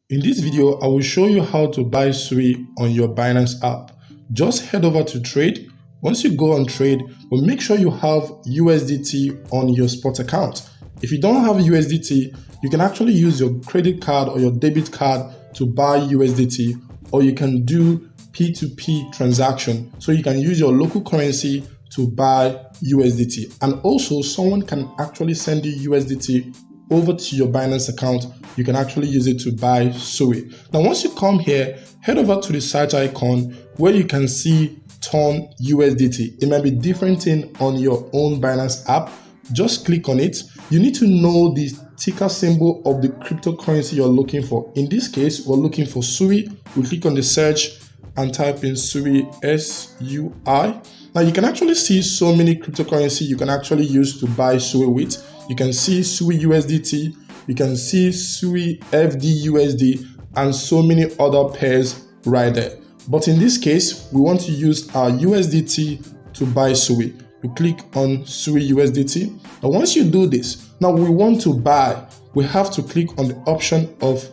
In this video, I will show you how to buy SUI on your Binance app. Just head over to trade. Once you go on trade, but make sure you have USDT on your spot account. If you don't have USDT, you can actually use your credit card or your debit card to buy USDT, or you can do P2P transaction. So you can use your local currency to buy USDT. And also someone can actually send you USDT over to your Binance account. You can actually use it to buy SUI. Now, once you come here, head over to the search icon where you can see turn USDT. It might be different on your own Binance app. Just click on it. You need to know the ticker symbol of the cryptocurrency you're looking for. In this case, we're looking for SUI. We click on the search and type in SUI, SUI. Now you can actually see so many cryptocurrency you can actually use to buy SUI with. You can see SUI USDT, you can see SUI FDUSD, and so many other pairs right there. But in this case, we want to use our USDT to buy SUI. We click on SUI USDT. And once you do this, now we want to buy. We have to click on the option of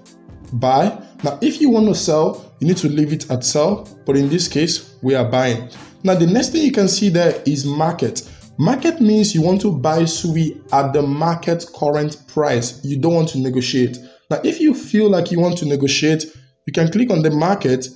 buy. Now, if you want to sell, you need to leave it at sell. But in this case, we are buying. Now, the next thing you can see there is market. Market means you want to buy SUI at the market current price. You don't want to negotiate. Now, if you feel like you want to negotiate, you can click on the market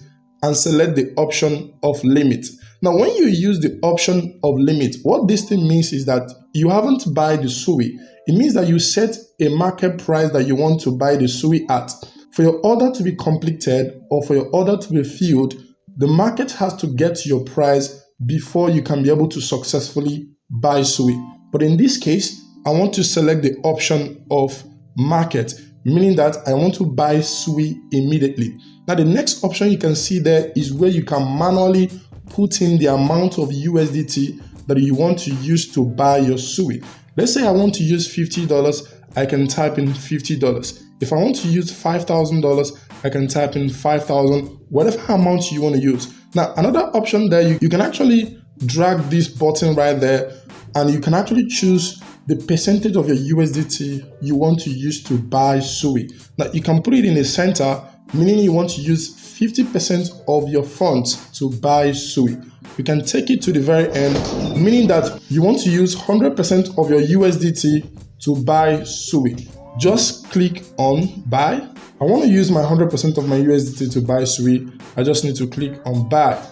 and select the option of limit. Now, when you use the option of limit, what this thing means is that you haven't buy the SUI. It means that you set a market price that you want to buy the SUI at. For your order to be completed or for your order to be filled, the market has to get to your price before you can be able to successfully buy SUI. But in this case, I want to select the option of market, meaning that I want to buy SUI immediately. Now, the next option you can see there is where you can manually put in the amount of USDT that you want to use to buy your SUI. Let's say I want to use $50, I can type in $50. If I want to use $5,000, I can type in 5,000, whatever amount you want to use. Now, another option there, you can actually drag this button right there, and you can actually choose the percentage of your USDT you want to use to buy SUI. Now, you can put it in the center, meaning you want to use 50% of your funds to buy SUI. You can take it to the very end, meaning that you want to use 100% of your USDT to buy SUI. Just click on buy. I want to use my 100% of my USDT to buy SUI. I just need to click on buy.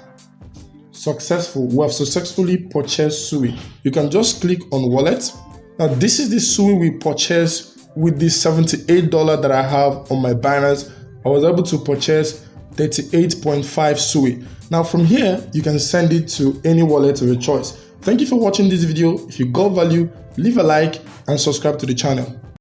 Successful. We have successfully purchased SUI. You can just click on wallet. Now, this is the SUI we purchased with the $78 that I have on my Binance. I was able to purchase 38.5 SUI. Now, from here, you can send it to any wallet of your choice. Thank you for watching this video. If you got value, leave a like and subscribe to the channel.